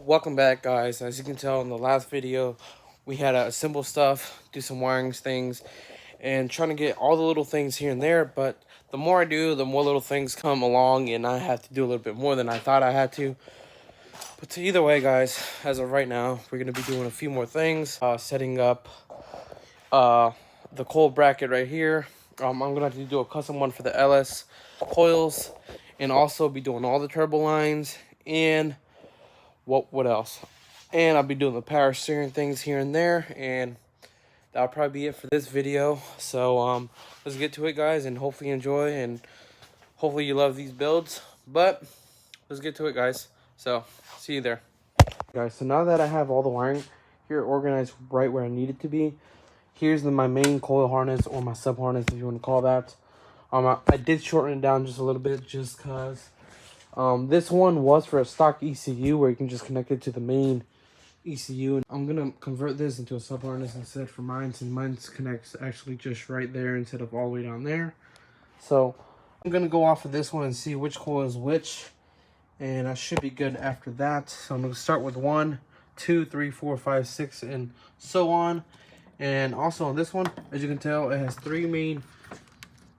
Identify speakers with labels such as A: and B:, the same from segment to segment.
A: Welcome back, guys. As you can tell in the last video, we had to assemble stuff, do some wiring things, and trying to get all the little things here and there. But the more I do, the more little things come along, and I have to do a little bit more than I thought I had to. But either way, guys, as of right now, we're going to be doing a few more things. Setting up the coil bracket right here. I'm going to have to do a custom one for the LS coils, and also be doing all the turbo lines and what else? And I'll be doing the power steering things here and there, and that'll probably be it for this video. So let's get to it, guys, and hopefully you enjoy, and hopefully you love these builds. But let's get to it, guys. So see you there, guys. So now that I have all the wiring here organized right where I need it to be, here's my main coil harness, or my sub harness if you want to call that. I did shorten it down just a little bit just because this one was for a stock ECU where you can just connect it to the main ECU. And I'm going to convert this into a sub harness instead for mine, since mine connects actually just right there instead of all the way down there. So I'm going to go off of this one and see which coil is which, and I should be good after that. So I'm going to start with 1, 2, 3, 4, 5, 6, and so on. And also on this one, as you can tell, it has 3 main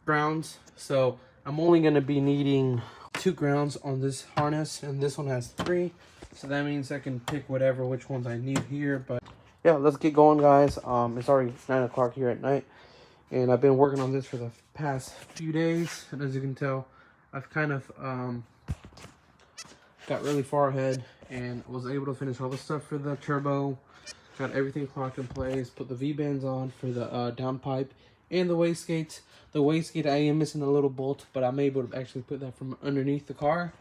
A: grounds, so I'm only going to be needing 2 grounds on this harness, and this one has 3, so that means I can pick which ones I need here. But yeah, let's get going, guys. It's already 9 o'clock here at night, and I've been working on this for the past few days, and as you can tell, I've kind of got really far ahead and was able to finish all the stuff for the turbo, got everything clocked in place, put the V-bands on for the downpipe and the wastegate. The wastegate, I am missing a little bolt, but I'm able to actually put that from underneath the car,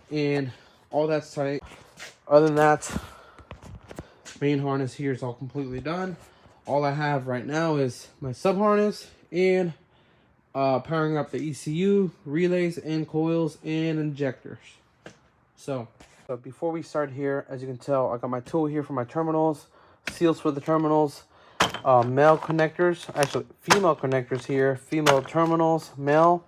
A: and all that's tight. Other than that, main harness here is all completely done. All I have right now is my sub harness and powering up the ECU, relays, and coils and injectors. So before we start here, as you can tell, I got my tool here for my terminals, seals for the terminals, male connectors, actually female connectors here, female terminals, male,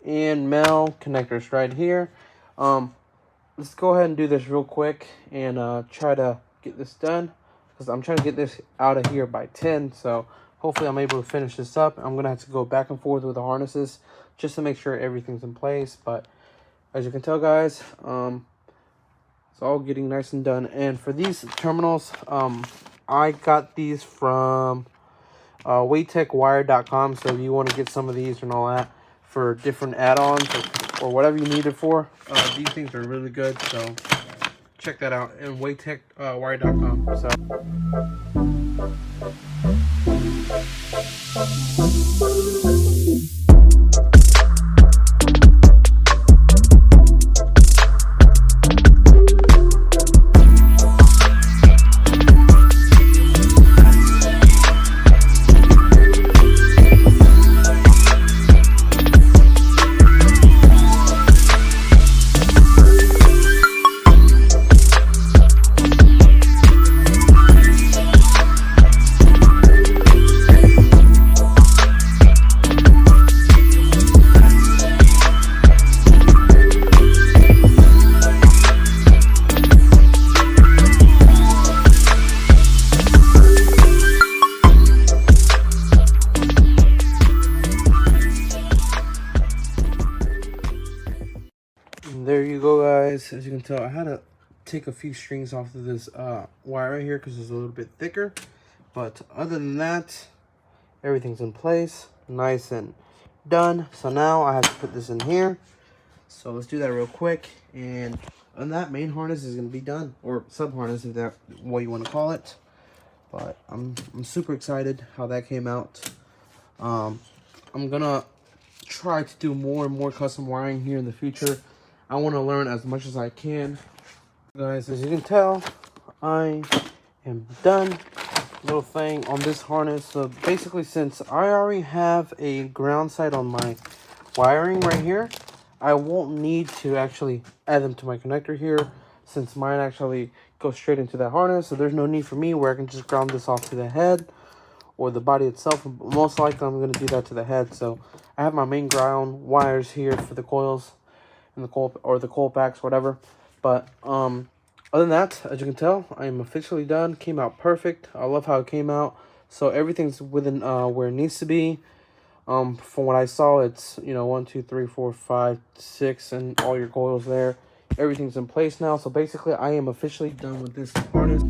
A: and male connectors right here. Let's go ahead and do this real quick and try to get this done, because I'm trying to get this out of here by 10. So hopefully I'm able to finish this up. I'm gonna have to go back and forth with the harnesses just to make sure everything's in place. But as you can tell, guys, it's all getting nice and done. And for these terminals, I got these from WayTechWire.com. So if you want to get some of these and all that for different add-ons or whatever you need it for, these things are really good. So check that out in WayTechWire.com. There you go, guys. As you can tell, I had to take a few strings off of this wire right here because it's a little bit thicker. But other than that, everything's in place, nice and done. So now I have to put this in here. So let's do that real quick. And that main harness is going to be done, or sub harness if that's what you want to call it. But I'm super excited how that came out. I'm gonna try to do more and more custom wiring here in the future. I want to learn as much as I can. Guys, as you can tell, I am done. Little thing on this harness. So basically, since I already have a ground side on my wiring right here, I won't need to actually add them to my connector here, since mine actually goes straight into that harness. So there's no need for me where I can just ground this off to the head or the body itself. Most likely I'm going to do that to the head. So I have my main ground wires here for the coils and the coil, or the coil packs, whatever. But Other than that, as you can tell, I am officially done. Came out perfect. I love how it came out. So everything's within where it needs to be. From what I saw, it's, you know, 1, 2, 3, 4, 5, 6, and all your coils there. Everything's in place now. So basically, I am officially done with this harness.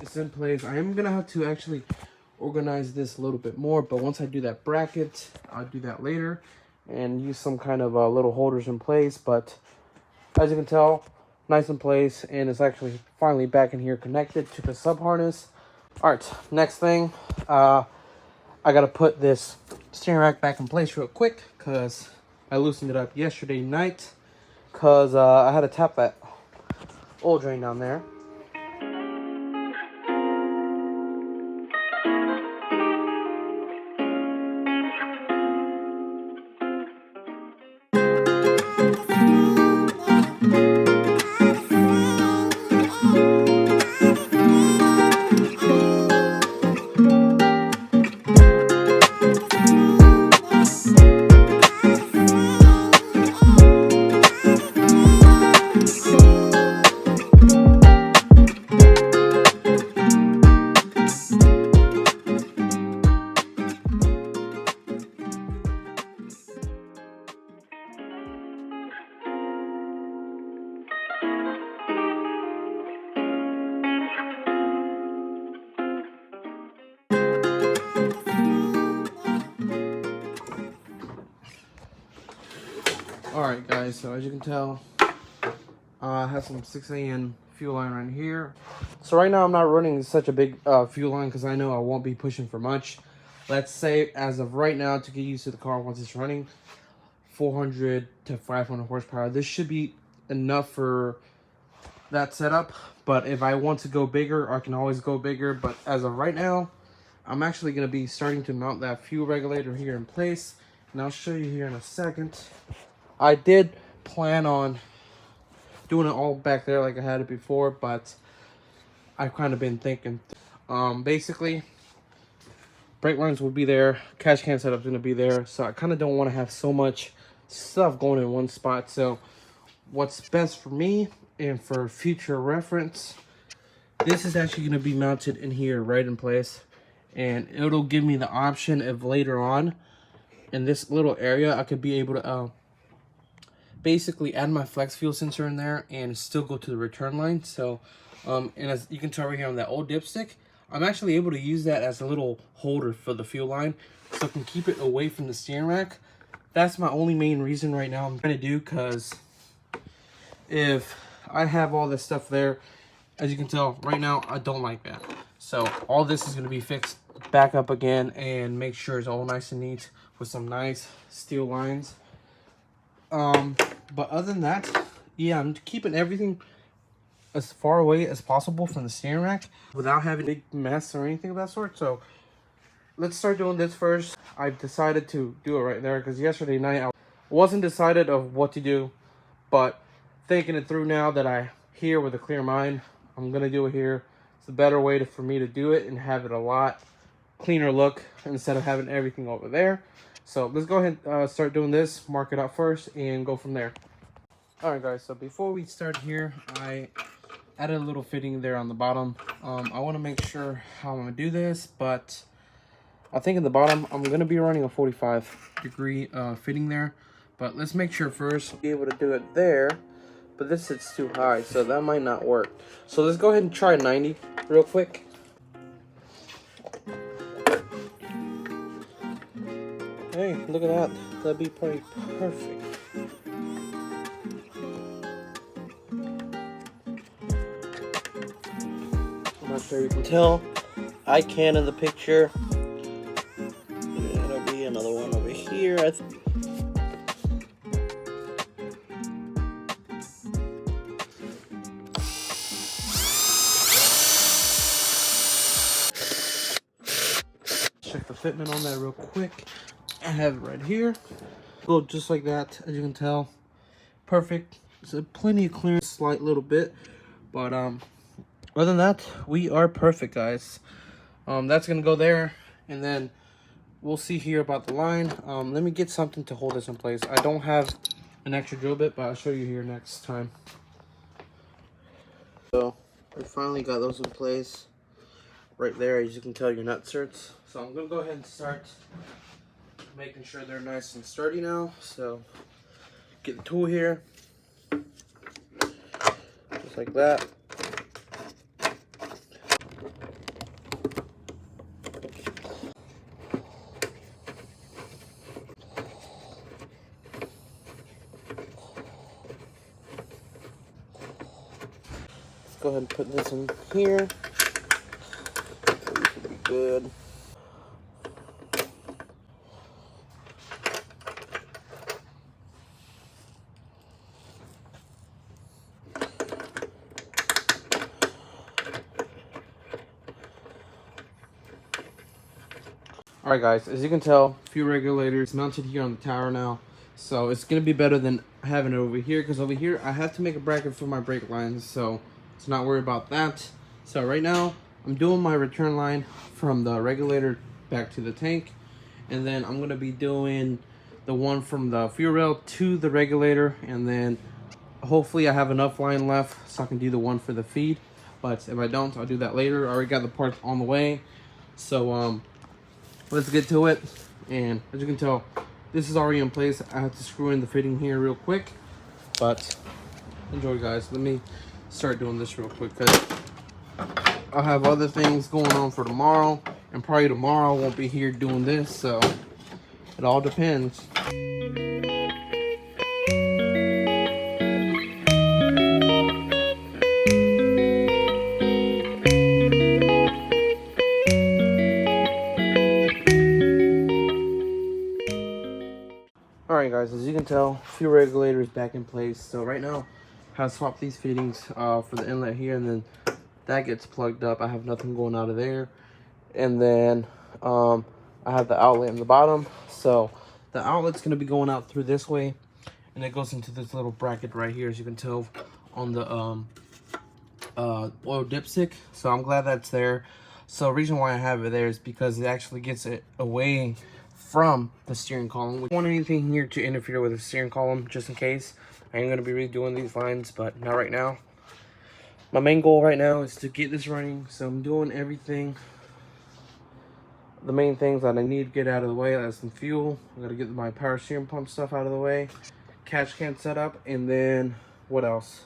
A: It's in place. I am gonna have to actually organize this a little bit more, but once I do that bracket, I'll do that later and use some kind of little holders in place. But as you can tell, nice in place, and it's actually finally back in here connected to the sub harness. All right, next thing, I gotta put this steering rack back in place real quick because I loosened it up yesterday night because I had to tap that oil drain down there. Alright guys, so as you can tell, I have some 6AN fuel line right here. So right now I'm not running such a big fuel line because I know I won't be pushing for much. Let's say as of right now, to get used to the car once it's running, 400 to 500 horsepower. This should be enough for that setup, but if I want to go bigger, I can always go bigger. But as of right now, I'm actually going to be starting to mount that fuel regulator here in place, and I'll show you here in a second. I did plan on doing it all back there like I had it before, but I've kind of been thinking, basically, brake lines will be there, catch can setup's going to be there, so I kind of don't want to have so much stuff going in one spot. So what's best for me and for future reference, this is actually going to be mounted in here right in place, and it'll give me the option of later on in this little area I could be able to basically add my flex fuel sensor in there and still go to the return line. So and as you can tell right here on that old dipstick, I'm actually able to use that as a little holder for the fuel line, so I can keep it away from the steering rack. That's my only main reason right now I'm trying to do, because if I have all this stuff there, as you can tell right now, I don't like that. So all this is going to be fixed back up again and make sure it's all nice and neat with some nice steel lines. But other than that, yeah, I'm keeping everything as far away as possible from the steering rack without having a big mess or anything of that sort. So let's start doing this first. I've decided to do it right there because yesterday night I wasn't decided of what to do, but thinking it through now that I'm here with a clear mind, I'm gonna do it here. It's a better way for me to do it and have it a lot cleaner look instead of having everything over there. So let's go ahead and start doing this, mark it out first, and go from there. Alright guys, so before we start here, I added a little fitting there on the bottom. I want to make sure how I'm going to do this, but I think in the bottom, I'm going to be running a 45-degree fitting there. But let's make sure first, be able to do it there, but this sits too high, so that might not work. So let's go ahead and try 90 real quick. Hey, look at that. That'd be pretty perfect. I'm not sure you can tell. I can in the picture. There'll be another one over here. Check the fitment on that real quick. I have it right here. Go just like that, as you can tell. Perfect. So plenty of clearance, slight little bit, but other than that, we are perfect, guys. That's gonna go there, and then we'll see here about the line. Let me get something to hold this in place. I don't have an extra drill bit, but I'll show you here next time. So we finally got those in place right there. As you can tell, your nut certs. So I'm gonna go ahead and start making sure they're nice and sturdy now. So get the tool here, just like that. Let's go ahead and put this in here. This should be good. Alright guys, as you can tell, a few regulators mounted here on the tower now. So it's going to be better than having it over here, because over here I have to make a bracket for my brake lines, so let's not worry about that. So right now, I'm doing my return line from the regulator back to the tank, and then I'm going to be doing the one from the fuel rail to the regulator, and then hopefully I have enough line left so I can do the one for the feed. But if I don't, I'll do that later. I already got the parts on the way. So let's get to it. And as you can tell, this is already in place. I have to screw in the fitting here real quick, but enjoy guys. Let me start doing this real quick, because I'll have other things going on for tomorrow, and probably tomorrow I won't be here doing this, so it all depends. Alright guys, as you can tell, fuel regulator is back in place. So right now, I have swapped these fittings for the inlet here, and then that gets plugged up. I have nothing going out of there. And then I have the outlet in the bottom. So the outlet's going to be going out through this way, and it goes into this little bracket right here, as you can tell on the oil dipstick. So I'm glad that's there. So the reason why I have it there is because it actually gets it away from the steering column. We don't want anything here to interfere with the steering column, just in case. I am going to be redoing these lines, but not right now. My main goal right now is to get this running, so I'm doing everything. The main things that I need to get out of the way, that's some fuel. I got to get my power steering pump stuff out of the way, catch can set up, and then what else?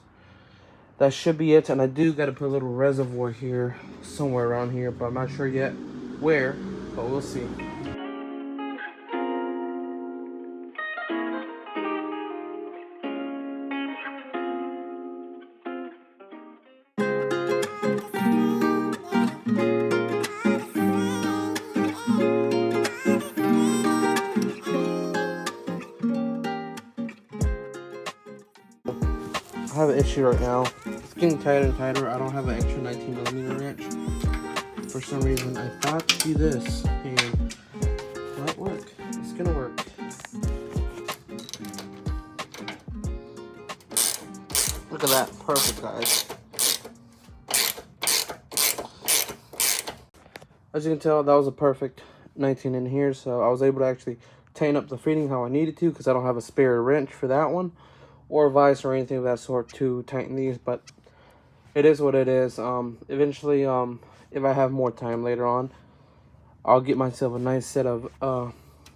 A: That should be it. And I do got to put a little reservoir here somewhere around here, but I'm not sure yet where, but we'll see. I have an issue right now. It's getting tighter and tighter. I don't have an extra 19mm wrench. For some reason, I thought to do this, and it might work. It's gonna work. Look at that. Perfect, guys. As you can tell, that was a perfect 19 in here, so I was able to actually tighten up the fitting how I needed to, because I don't have a spare wrench for that one, or a vise or anything of that sort to tighten these. But it is what it is. Eventually, if I have more time later on, I'll get myself a nice set of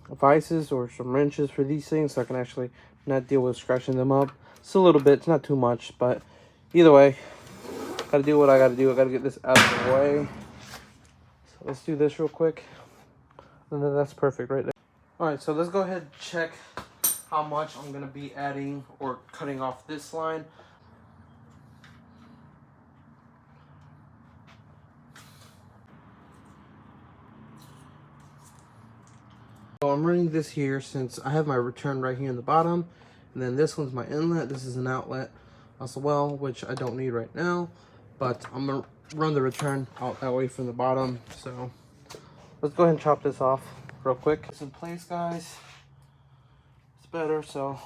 A: vices or some wrenches for these things, so I can actually not deal with scratching them up. It's a little bit, it's not too much, but either way, gotta do what I gotta do. I gotta get this out of the way. So let's do this real quick, and then that's perfect right there. All right, so let's go ahead and check how much I'm gonna be adding or cutting off this line. So I'm running this here since I have my return right here in the bottom, and then this one's my inlet. This is an outlet as well, which I don't need right now, but I'm gonna run the return out that way from the bottom. So let's go ahead and chop this off real quick. It's in place, guys. It's better. So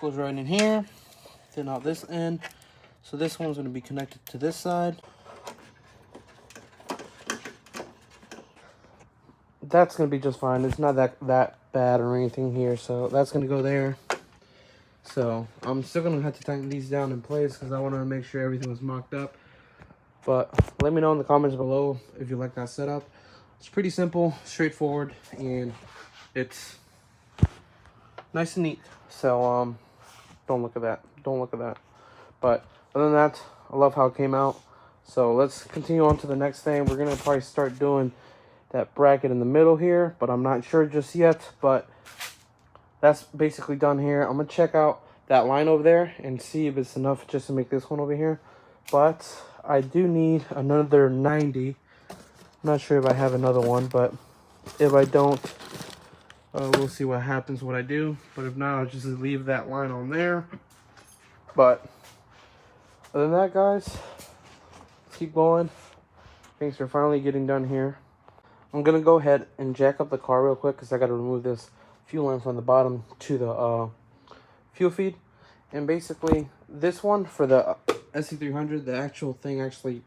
A: goes right in here, then out this end. So this one's going to be connected to this side. That's going to be just fine. It's not that bad or anything here. So that's going to go there. So I'm still going to have to tighten these down in place because I want to make sure everything was mocked up. But let me know in the comments below if you like that setup. It's pretty simple, straightforward, and it's nice and neat. So don't look at that. Don't look at that. But other than that, I love how it came out. So let's continue on to the next thing. We're going to probably start doing that bracket in the middle here, but I'm not sure just yet. But that's basically done here. I'm going to check out that line over there and see if it's enough just to make this one over here. But I do need another 90. I'm not sure if I have another one, but if I don't, we'll see what happens when I do. But if not, I'll just leave that line on there. But other than that, guys, let's keep going. Things are finally getting done here. I'm going to go ahead and jack up the car real quick because I got to remove this fuel lamp on the bottom to the fuel feed. And basically, this one for the SC300, the actual thing actually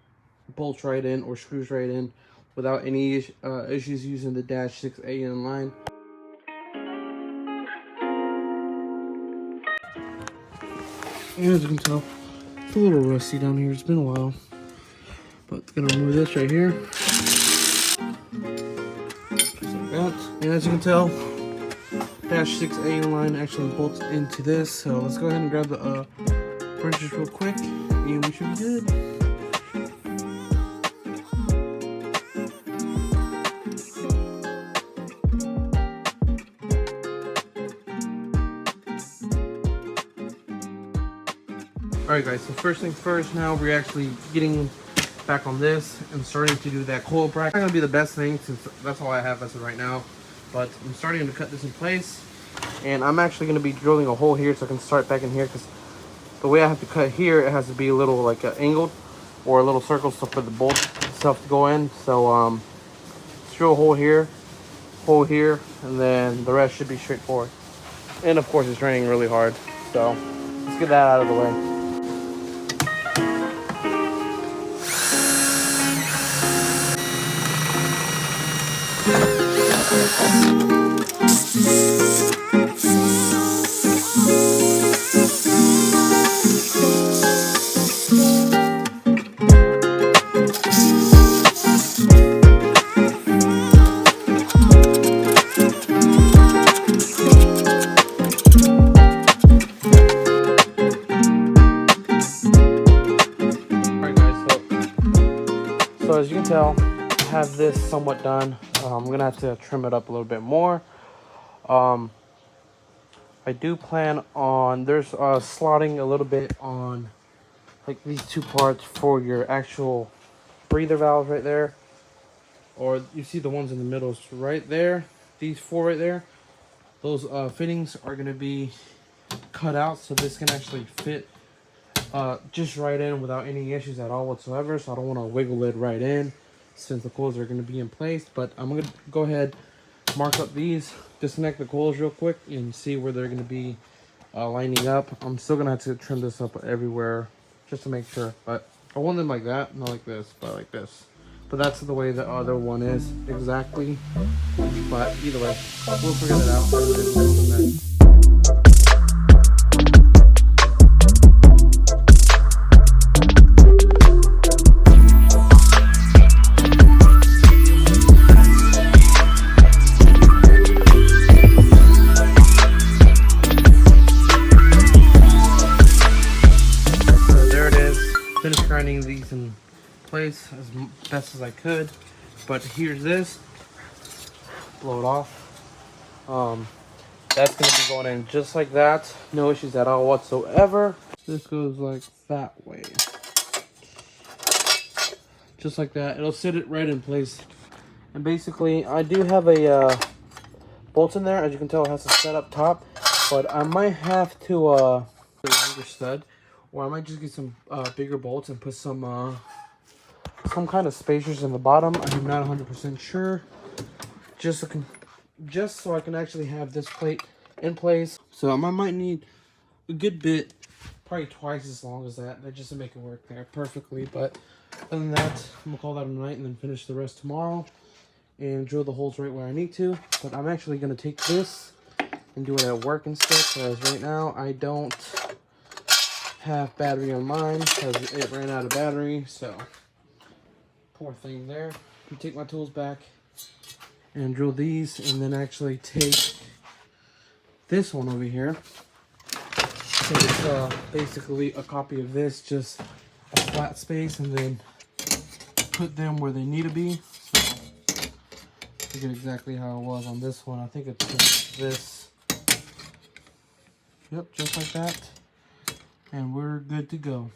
A: bolts right in or screws right in without any issues using the -6A in line. And as you can tell, it's a little rusty down here. It's been a while. But I'm gonna remove this right here. Just like that. And as you can tell, -6A in line actually bolts into this. So let's go ahead and grab the wrenches real quick and we should be good. Alright guys, so first things first, now we're actually getting back on this and starting to do that coil bracket. It's not going to be the best thing since that's all I have as of right now, but I'm starting to cut this in place. And I'm actually going to be drilling a hole here so I can start back in here, because the way I have to cut here, it has to be a little like angled or a little circle so for the bolt itself to go in. So let's drill a hole here, and then the rest should be straightforward. And of course it's raining really hard, so let's get that out of the way. So as you can tell, I have this somewhat done. I'm gonna have to trim it up a little bit more. I do plan on slotting a little bit on like these two parts for your actual breather valves right there, or you see the ones in the middle right there. These four right there, those fittings are gonna be cut out so this can actually fit just right in without any issues at all whatsoever. So I don't want to wiggle it right in since the coils are going to be in place. But I'm going to go ahead, mark up these, disconnect the coils real quick and see where they're going to be lining up. I'm still going to have to trim this up everywhere just to make sure. But I want them like that, not like this, but like this. But that's the way the other one is exactly. But either way, we'll figure that out. Finished grinding these in place as best as I could, but here's this. Blow it off. That's gonna be going in just like that, no issues at all whatsoever. This goes like that way, just like that. It'll sit it right in place. And basically, I do have a bolt in there. As you can tell, it has to set up top, but I might have to longer stud. Or I might just get some bigger bolts and put some kind of spacers in the bottom. I'm not 100% sure. Just so I can actually have this plate in place. So I might need a good bit, probably twice as long as that just to make it work there perfectly. But other than that, I'm gonna call that a night and then finish the rest tomorrow and drill the holes right where I need to. But I'm actually gonna take this and do it at work instead, because right now I don't have battery on mine because it ran out of battery. So poor thing there. I take my tools back and drill these, and then actually take this one over here. So it's basically a copy of this, just a flat space, and then put them where they need to be. So forget exactly how it was on this one. I think it's just this. Yep, just like that. And we're good to go.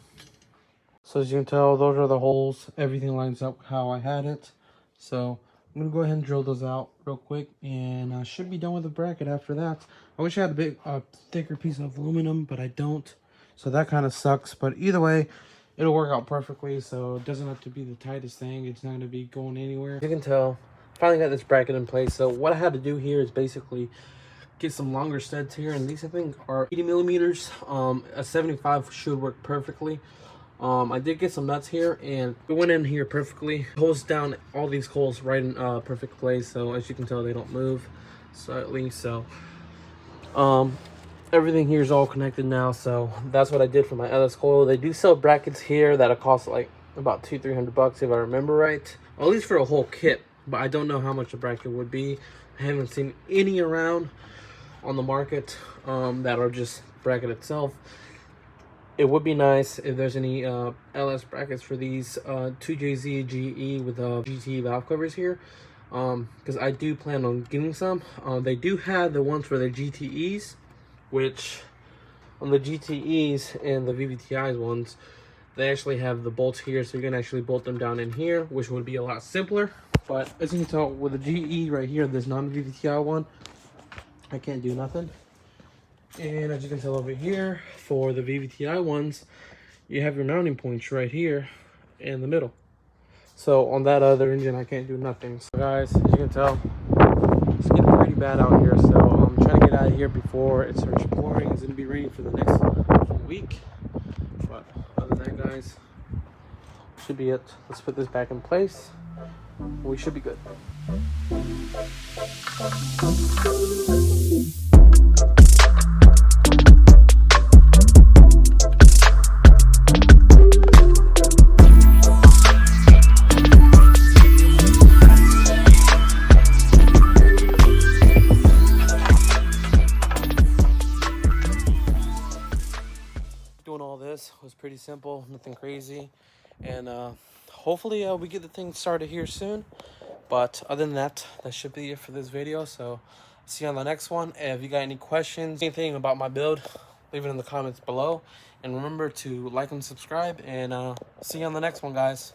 A: So as you can tell, those are the holes. Everything lines up how I had it. So I'm gonna go ahead and drill those out real quick, and I should be done with the bracket after that. I wish I had a big, thicker piece of aluminum, but I don't. So that kind of sucks. But either way, it'll work out perfectly. So it doesn't have to be the tightest thing. It's not gonna be going anywhere. As you can tell, finally got this bracket in place. So what I had to do here is basically get some longer studs here, and these I think are 80 millimeters. A 75 should work perfectly. I did get some nuts here, and it went in here perfectly. Holds down all these holes right in perfect place. So as you can tell, they don't move slightly. So everything here is all connected now. So that's what I did for my LS coil. They do sell brackets here that'll cost like about $200-300 if I remember right, or at least for a whole kit. But I don't know how much a bracket would be. I haven't seen any around on the market that are just bracket itself. It would be nice if there's any LS brackets for these 2JZ GE with GT valve covers here, because I do plan on getting some. They do have the ones for the GTEs, which on the GTEs and the VVTIs ones, they actually have the bolts here, so you can actually bolt them down in here, which would be a lot simpler. But as you can tell, with the GE right here, this non-VVTI one, I can't do nothing. And as you can tell over here, for the VVTI ones, you have your mounting points right here in the middle. So on that other engine, I can't do nothing. So guys, as you can tell, it's getting pretty bad out here. So I'm trying to get out of here before it starts pouring. It's gonna be raining for the next week. But other than that, guys, should be it. Let's put this back in place. We should be good. Doing all this was pretty simple, nothing crazy, and hopefully we get the thing started here soon. But other than that, that should be it for this video. So see you on the next one. If you got any questions, anything about my build, leave it in the comments below, and remember to like and subscribe, and see you on the next one, guys.